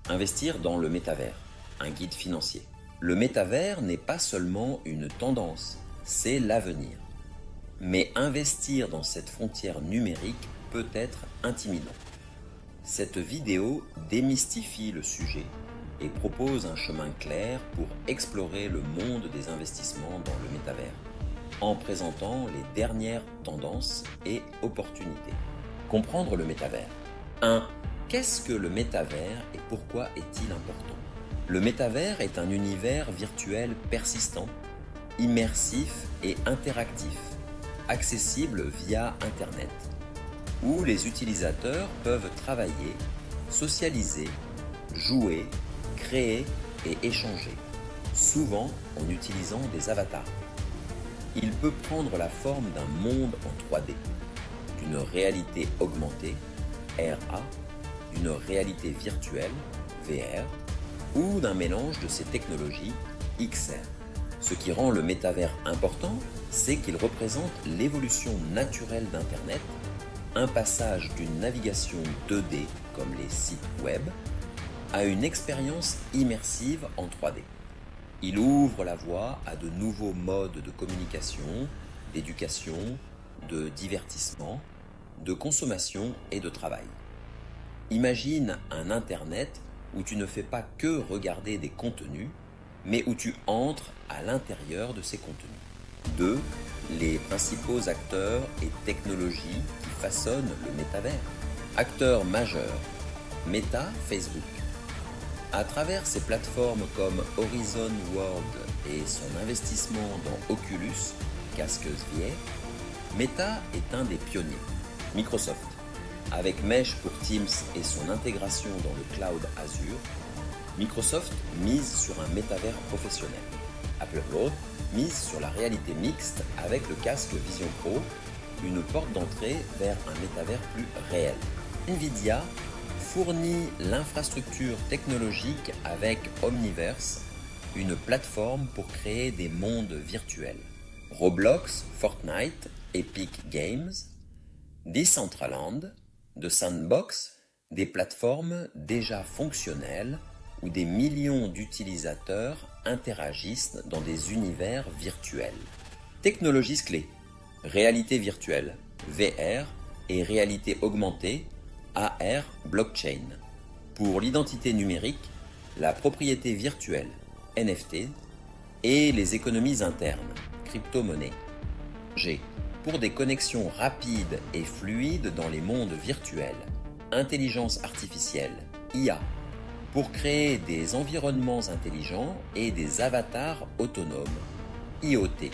Investir dans le métavers, un guide financier. Le métavers n'est pas seulement une tendance, c'est l'avenir. Mais investir dans cette frontière numérique peut être intimidant. Cette vidéo démystifie le sujet et propose un chemin clair pour explorer le monde des investissements dans le métavers, en présentant les dernières tendances et opportunités. Comprendre le métavers. 1. Qu'est-ce que le métavers et pourquoi est-il important? Le métavers est un univers virtuel persistant, immersif et interactif, accessible via Internet, où les utilisateurs peuvent travailler, socialiser, jouer, créer et échanger, souvent en utilisant des avatars. Il peut prendre la forme d'un monde en 3D, d'une réalité augmentée, RA, d'une réalité virtuelle, VR, ou d'un mélange de ces technologies, XR. Ce qui rend le métavers important, c'est qu'il représente l'évolution naturelle d'Internet, un passage d'une navigation 2D comme les sites web, à une expérience immersive en 3D. Il ouvre la voie à de nouveaux modes de communication, d'éducation, de divertissement, de consommation et de travail. Imagine un Internet où tu ne fais pas que regarder des contenus, mais où tu entres à l'intérieur de ces contenus. 2. Les principaux acteurs et technologies qui façonnent le métavers. Acteurs majeurs. Meta, Facebook. À travers ses plateformes comme Horizon World et son investissement dans Oculus, casque VR, Meta est un des pionniers. Microsoft. Avec Mesh pour Teams et son intégration dans le cloud Azure, Microsoft mise sur un métavers professionnel. Apple Cloud mise sur la réalité mixte avec le casque Vision Pro, une porte d'entrée vers un métavers plus réel. Nvidia fournit l'infrastructure technologique avec Omniverse, une plateforme pour créer des mondes virtuels. Roblox, Fortnite, Epic Games, Decentraland, The Sandbox, des plateformes déjà fonctionnelles où des millions d'utilisateurs interagissent dans des univers virtuels. Technologies clés, réalité virtuelle, VR et réalité augmentée, AR, blockchain. Pour l'identité numérique, la propriété virtuelle, NFT, et les économies internes, crypto-monnaies. G. Pour des connexions rapides et fluides dans les mondes virtuels, intelligence artificielle, IA, pour créer des environnements intelligents et des avatars autonomes, IoT,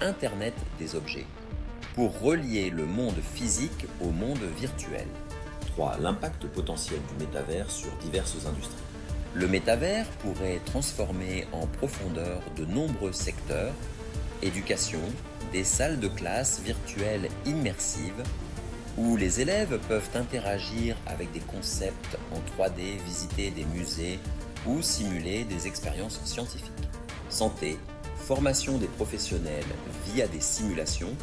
Internet des objets, pour relier le monde physique au monde virtuel. 3. L'impact potentiel du métavers sur diverses industries. Le métavers pourrait transformer en profondeur de nombreux secteurs, éducation, des salles de classe virtuelles immersives où les élèves peuvent interagir avec des concepts en 3D, visiter des musées ou simuler des expériences scientifiques. Santé, formation des professionnels via des simulations,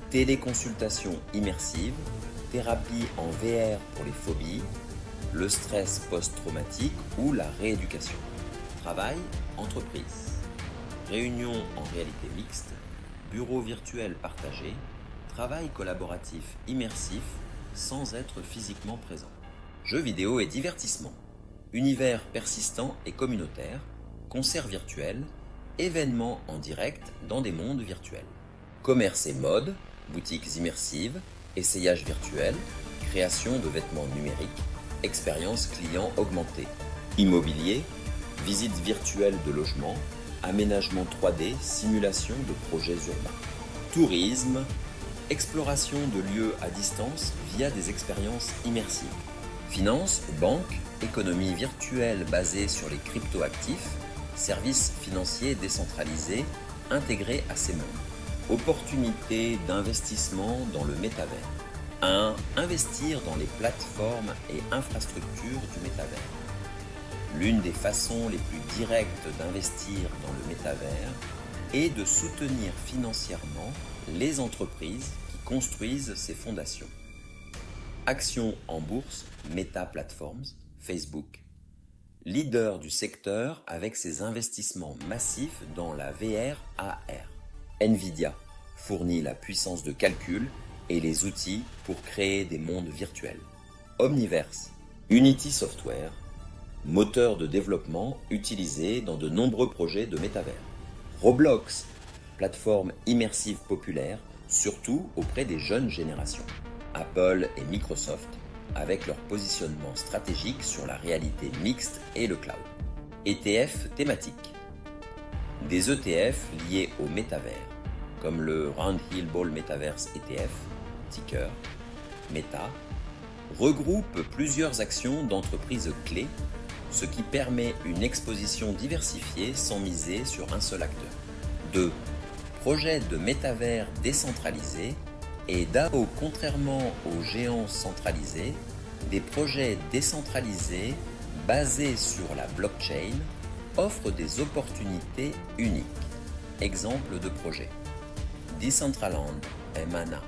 téléconsultation immersive, thérapie en VR pour les phobies, le stress post-traumatique ou la rééducation. Travail, entreprise. Réunion en réalité mixte, bureau virtuel partagé, travail collaboratif immersif sans être physiquement présent. Jeux vidéo et divertissement, univers persistant et communautaire, concerts virtuels, événements en direct dans des mondes virtuels. Commerce et mode, boutiques immersives, essayage virtuel, création de vêtements numériques, expérience client augmentée. Immobilier, visite virtuelle de logements, aménagement 3D, simulation de projets urbains. Tourisme, exploration de lieux à distance via des expériences immersives. Finance, banque, économie virtuelle basée sur les cryptoactifs, services financiers décentralisés intégrés à ces mondes. Opportunités d'investissement dans le métavers. 1. Investir dans les plateformes et infrastructures du métavers. L'une des façons les plus directes d'investir dans le métavers est de soutenir financièrement les entreprises qui construisent ces fondations. Actions en bourse, Meta Platforms, Facebook. leader du secteur avec ses investissements massifs dans la VR AR. Nvidia fournit la puissance de calcul et les outils pour créer des mondes virtuels. Omniverse, Unity Software, moteur de développement utilisé dans de nombreux projets de métavers. Roblox, plateforme immersive populaire, surtout auprès des jeunes générations. Apple et Microsoft, avec leur positionnement stratégique sur la réalité mixte et le cloud. ETF thématiques. Des ETF liés au métavers, comme le Roundhill Ball Metaverse ETF, ticker, Meta, regroupent plusieurs actions d'entreprises clés, ce qui permet une exposition diversifiée sans miser sur un seul acteur. 2. Projets de métavers décentralisés et DAO. Contrairement aux géants centralisés, des projets décentralisés basés sur la blockchain offrent des opportunités uniques. Exemple de projet. Decentraland et Mana,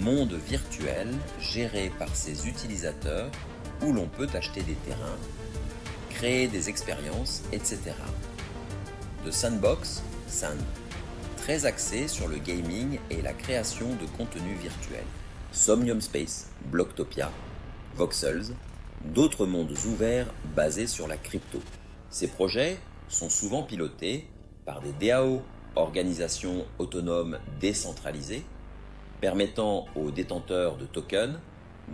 monde virtuel géré par ses utilisateurs où l'on peut acheter des terrains, créer des expériences, etc. De Sandbox, Sand, très axé sur le gaming et la création de contenu virtuel. Somnium Space, Blocktopia, Voxels, d'autres mondes ouverts basés sur la crypto. Ces projets sont souvent pilotés par des DAO, organisations autonomes décentralisées, permettant aux détenteurs de tokens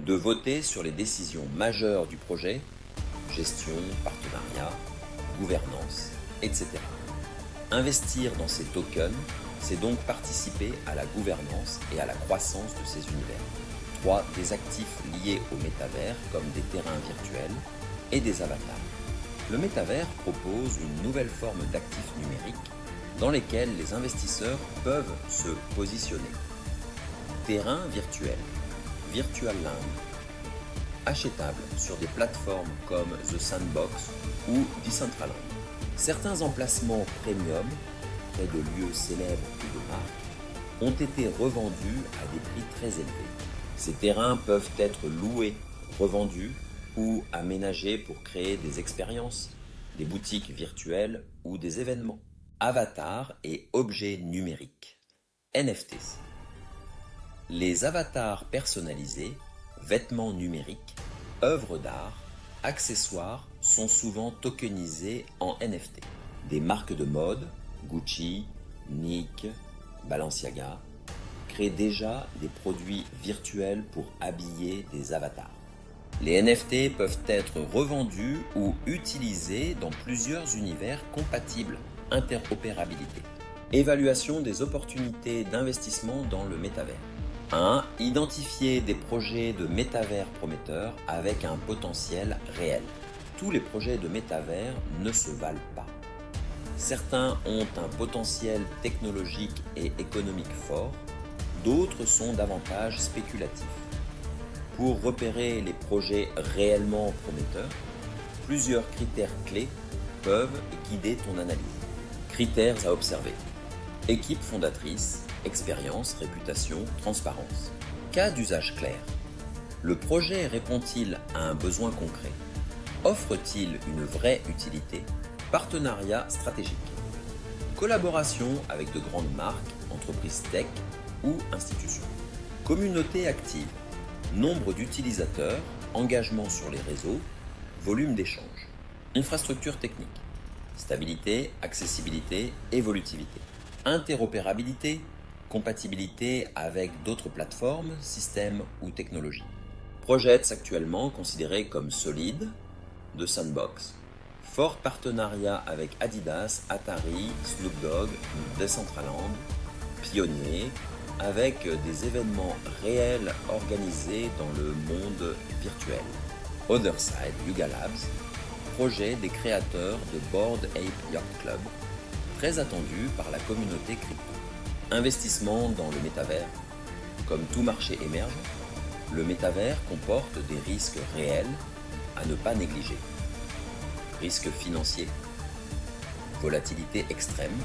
de voter sur les décisions majeures du projet, gestion, partenariat, gouvernance, etc. Investir dans ces tokens, c'est donc participer à la gouvernance et à la croissance de ces univers. 3. Des actifs liés au métavers comme des terrains virtuels et des avatars. Le métavers propose une nouvelle forme d'actifs numériques dans lesquels les investisseurs peuvent se positionner. Terrain virtuel, Virtual Land, achetable sur des plateformes comme The Sandbox ou Decentraland. Certains emplacements premium, près de lieux célèbres ou de marques, ont été revendus à des prix très élevés. Ces terrains peuvent être loués, revendus ou aménagés pour créer des expériences, des boutiques virtuelles ou des événements. Avatars et objets numériques, NFTs. Les avatars personnalisés, vêtements numériques, œuvres d'art, accessoires sont souvent tokenisés en NFT. Des marques de mode, Gucci, Nike, Balenciaga, créent déjà des produits virtuels pour habiller des avatars. Les NFT peuvent être revendus ou utilisés dans plusieurs univers compatibles. Interopérabilité. Évaluation des opportunités d'investissement dans le métavers. 1. Identifier des projets de métavers prometteurs avec un potentiel réel. Tous les projets de métavers ne se valent pas. Certains ont un potentiel technologique et économique fort, d'autres sont davantage spéculatifs. Pour repérer les projets réellement prometteurs, plusieurs critères clés peuvent guider ton analyse. Critères à observer. Équipe fondatrice, expérience, réputation, transparence. Cas d'usage clair. Le projet répond-il à un besoin concret? Offre-t-il une vraie utilité? Partenariat stratégique. Collaboration avec de grandes marques, entreprises tech ou institutions. Communauté active. Nombre d'utilisateurs, engagement sur les réseaux, volume d'échanges. Infrastructure technique. Stabilité, accessibilité, évolutivité. Interopérabilité, compatibilité avec d'autres plateformes, systèmes ou technologies. Projets actuellement considérés comme solides, de Sandbox. Fort partenariat avec Adidas, Atari, Snoop Dogg, Decentraland, Pionnier, avec des événements réels organisés dans le monde virtuel. Otherside, Yuga Labs, projet des créateurs de Bored Ape Yacht Club, très attendu par la communauté crypto. Investissement dans le métavers. Comme tout marché émergent, le métavers comporte des risques réels à ne pas négliger. Risques financiers, volatilité extrême,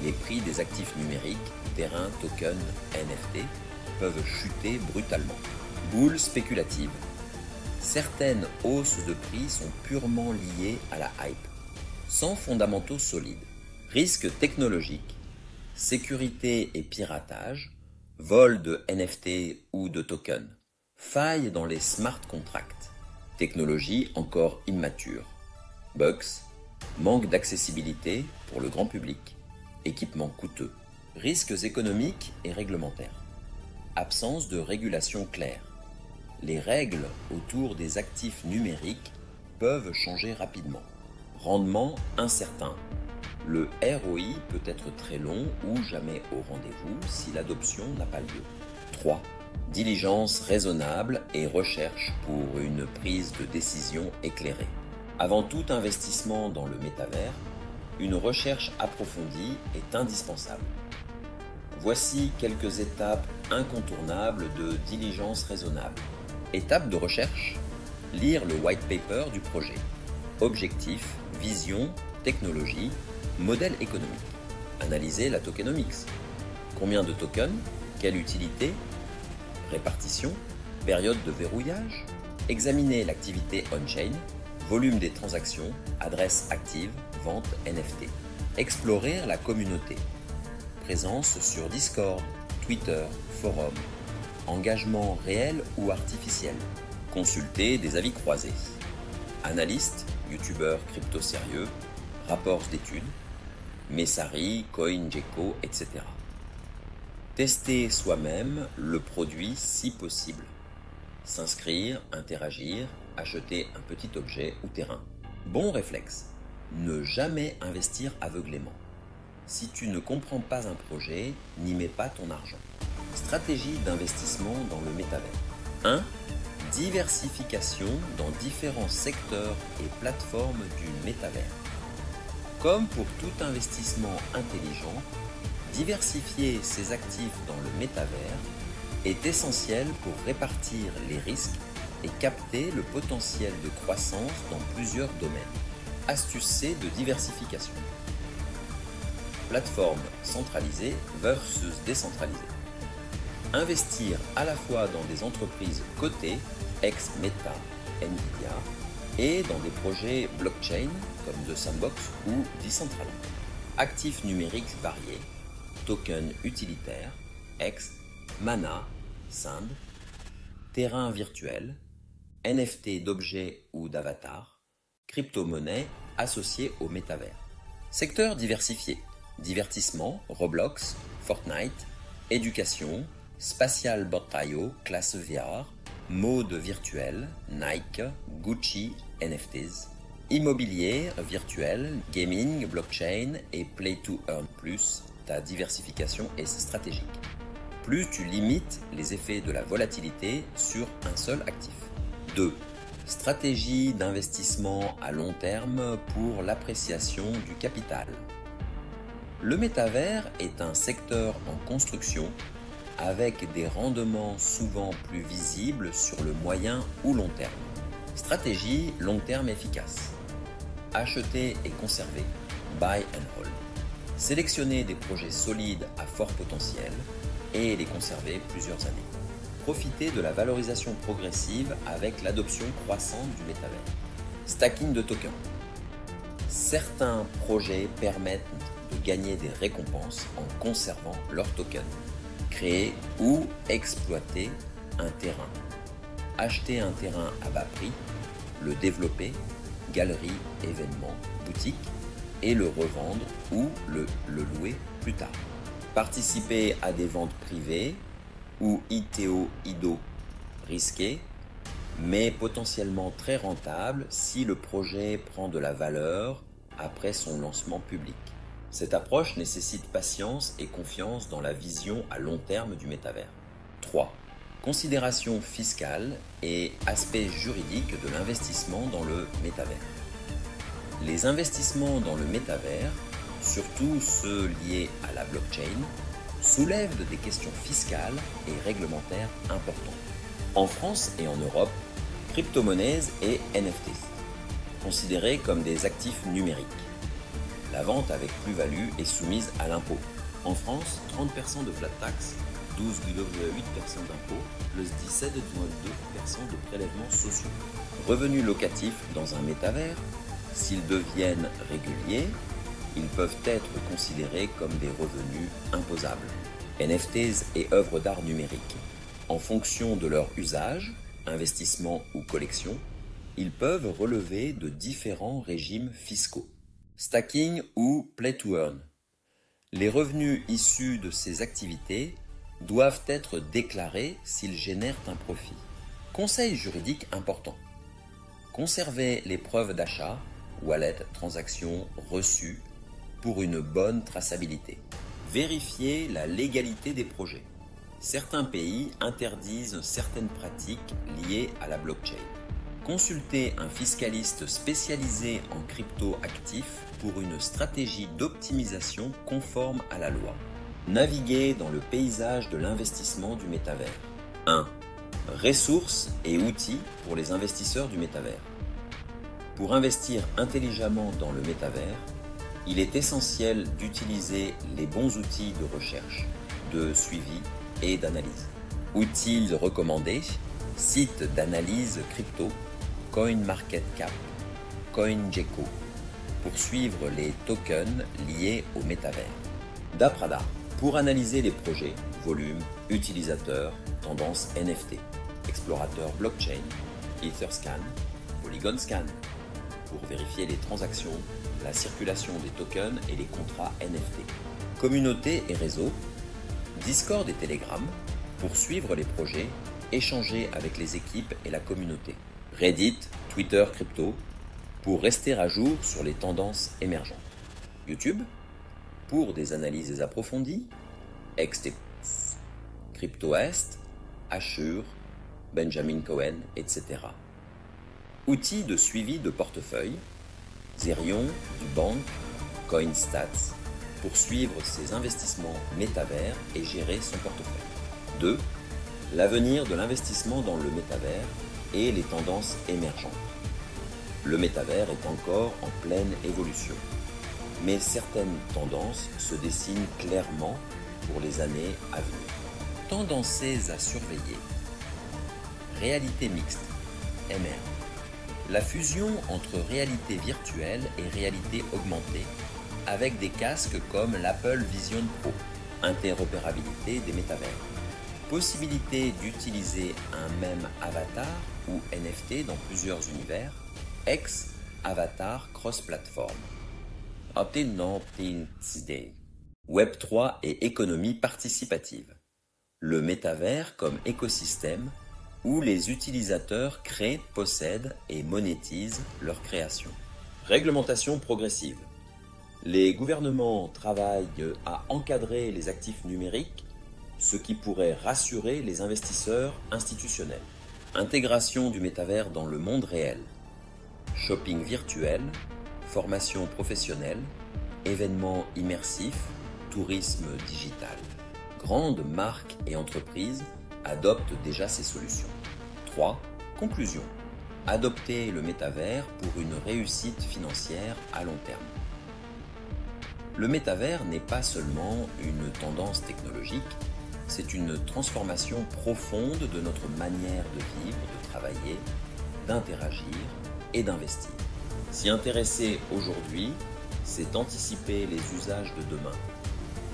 les prix des actifs numériques, terrains, tokens, NFT, peuvent chuter brutalement. Boule spéculative. Certaines hausses de prix sont purement liées à la hype, sans fondamentaux solides. Risques technologiques, sécurité et piratage, vol de NFT ou de tokens, failles dans les smart contracts, technologie encore immature, bugs, manque d'accessibilité pour le grand public, équipement coûteux, risques économiques et réglementaires, absence de régulation claire. Les règles autour des actifs numériques peuvent changer rapidement. Rendement incertain. Le ROI peut être très long ou jamais au rendez-vous si l'adoption n'a pas lieu. 3. Diligence raisonnable et recherche pour une prise de décision éclairée. Avant tout investissement dans le métavers, une recherche approfondie est indispensable. Voici quelques étapes incontournables de diligence raisonnable. Étape de recherche, lire le white paper du projet. Objectif, vision, technologie, modèle économique. Analyser la tokenomics. Combien de tokens? Quelle utilité? Répartition? Période de verrouillage? Examiner l'activité on-chain, volume des transactions, adresse active, vente NFT. Explorer la communauté. Présence sur Discord, Twitter, forum. Engagement réel ou artificiel. Consulter des avis croisés. Analystes, youtubeurs crypto sérieux, rapports d'études, Messari, CoinGecko, etc. Tester soi-même le produit si possible. S'inscrire, interagir, acheter un petit objet ou terrain. Bon réflexe, ne jamais investir aveuglément. Si tu ne comprends pas un projet, n'y mets pas ton argent. Stratégie d'investissement dans le métavers. 1. Diversification dans différents secteurs et plateformes du métavers. Comme pour tout investissement intelligent, diversifier ses actifs dans le métavers est essentiel pour répartir les risques et capter le potentiel de croissance dans plusieurs domaines. Astuce C de diversification. Plateforme centralisée versus décentralisée. Investir à la fois dans des entreprises cotées, ex-Meta, Nvidia, et dans des projets blockchain comme The Sandbox ou Decentraland. Actifs numériques variés, tokens utilitaires, ex, Mana, Sand, terrain virtuel, NFT d'objets ou d'avatars, crypto-monnaies associées au métavers. Secteurs diversifiés, divertissement, Roblox, Fortnite, éducation, Spatial Bot.io, classe VR, mode virtuel, Nike, Gucci, NFTs, immobilier virtuel, gaming, blockchain et Play to Earn Plus, ta diversification est stratégique. Plus tu limites les effets de la volatilité sur un seul actif. 2. Stratégie d'investissement à long terme pour l'appréciation du capital. Le métavers est un secteur en construction avec des rendements souvent plus visibles sur le moyen ou long terme. Stratégie long terme efficace. Acheter et conserver, buy and hold. Sélectionner des projets solides à fort potentiel et les conserver plusieurs années. Profiter de la valorisation progressive avec l'adoption croissante du métavers. Stacking de tokens. Certains projets permettent de gagner des récompenses en conservant leurs tokens. Créer ou exploiter un terrain. Acheter un terrain à bas prix, le développer, galerie, événement, boutique, et le revendre ou le louer plus tard. Participer à des ventes privées ou ITO-IDO risqué, mais potentiellement très rentable si le projet prend de la valeur après son lancement public. Cette approche nécessite patience et confiance dans la vision à long terme du métavers. 3. Considération fiscale et aspect juridique de l'investissement dans le métavers. Les investissements dans le métavers, surtout ceux liés à la blockchain, soulèvent des questions fiscales et réglementaires importantes. En France et en Europe, crypto-monnaies et NFTs, considérés comme des actifs numériques. La vente avec plus-value est soumise à l'impôt. En France, 30% de flat tax 12,8% d'impôts, plus 17,2% de prélèvements sociaux. Revenus locatifs dans un métavers, s'ils deviennent réguliers, ils peuvent être considérés comme des revenus imposables. NFTs et œuvres d'art numériques. En fonction de leur usage, investissement ou collection, ils peuvent relever de différents régimes fiscaux. Stacking ou play to earn. Les revenus issus de ces activités doivent être déclarés s'ils génèrent un profit. Conseil juridique important. Conservez les preuves d'achat, wallet, transactions, reçus, pour une bonne traçabilité. Vérifiez la légalité des projets. Certains pays interdisent certaines pratiques liées à la blockchain. Consultez un fiscaliste spécialisé en crypto-actifs pour une stratégie d'optimisation conforme à la loi. Naviguez dans le paysage de l'investissement du métavers. 1. Ressources et outils pour les investisseurs du métavers. Pour investir intelligemment dans le métavers, il est essentiel d'utiliser les bons outils de recherche, de suivi et d'analyse. Outils recommandés, sites d'analyse crypto, CoinMarketCap, CoinGecko, pour suivre les tokens liés au métavers. DappRadar, pour analyser les projets, volumes, utilisateurs, tendances NFT. Explorateur blockchain, EtherScan, PolygonScan, pour vérifier les transactions, la circulation des tokens et les contrats NFT. Communauté et réseau, Discord et Telegram, pour suivre les projets, échanger avec les équipes et la communauté. Reddit, Twitter crypto, pour rester à jour sur les tendances émergentes. YouTube, pour des analyses approfondies, XTPs, CryptoEst, Assure, Benjamin Cohen, etc. Outils de suivi de portefeuille, Zerion, Dubank, CoinStats, pour suivre ses investissements métavers et gérer son portefeuille. 2. L'avenir de l'investissement dans le métavers et les tendances émergentes. Le métavers est encore en pleine évolution, mais certaines tendances se dessinent clairement pour les années à venir. Tendances à surveiller. Réalité mixte, MR. La fusion entre réalité virtuelle et réalité augmentée, avec des casques comme l'Apple Vision Pro, interopérabilité des métavers. Possibilité d'utiliser un même avatar ou NFT dans plusieurs univers, ex-avatar cross-platform. Web3 et économie participative. Le métavers comme écosystème où les utilisateurs créent, possèdent et monétisent leur création. Réglementation progressive. Les gouvernements travaillent à encadrer les actifs numériques, ce qui pourrait rassurer les investisseurs institutionnels. Intégration du métavers dans le monde réel. Shopping virtuel, formation professionnelle, événements immersifs, tourisme digital. Grandes marques et entreprises adoptent déjà ces solutions. 3. Conclusion. Adopter le métavers pour une réussite financière à long terme. Le métavers n'est pas seulement une tendance technologique, c'est une transformation profonde de notre manière de vivre, de travailler, d'interagir et d'investir. S'y intéresser aujourd'hui, c'est anticiper les usages de demain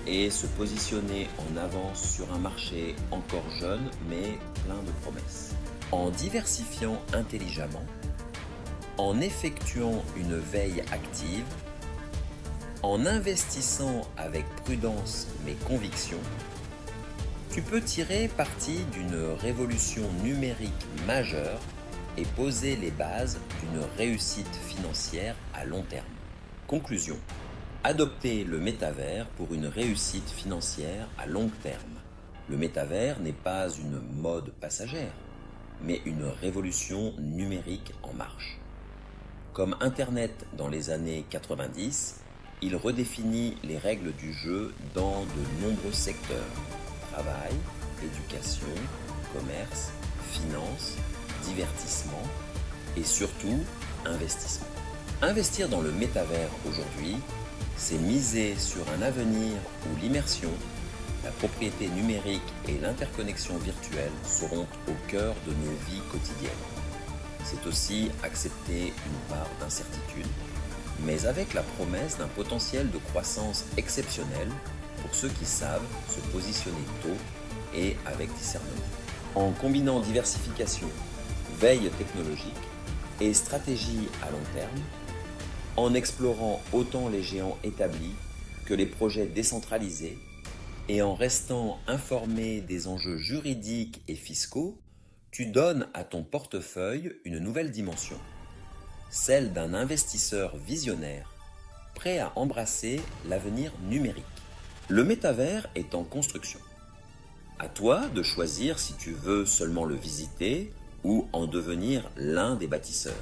et se positionner en avance sur un marché encore jeune mais plein de promesses. En diversifiant intelligemment, en effectuant une veille active, en investissant avec prudence mais conviction, tu peux tirer parti d'une révolution numérique majeure et poser les bases d'une réussite financière à long terme. Conclusion. Adopter le métavers pour une réussite financière à long terme. Le métavers n'est pas une mode passagère, mais une révolution numérique en marche. Comme Internet dans les années 90, il redéfinit les règles du jeu dans de nombreux secteurs. Travail, éducation, commerce, finance, divertissement et surtout investissement. Investir dans le métavers aujourd'hui, c'est miser sur un avenir où l'immersion, la propriété numérique et l'interconnexion virtuelle seront au cœur de nos vies quotidiennes. C'est aussi accepter une part d'incertitude, mais avec la promesse d'un potentiel de croissance exceptionnel pour ceux qui savent se positionner tôt et avec discernement. En combinant diversification, veille technologique et stratégie à long terme, en explorant autant les géants établis que les projets décentralisés et en restant informé des enjeux juridiques et fiscaux, tu donnes à ton portefeuille une nouvelle dimension, celle d'un investisseur visionnaire, prêt à embrasser l'avenir numérique. Le métavers est en construction. À toi de choisir si tu veux seulement le visiter ou en devenir l'un des bâtisseurs.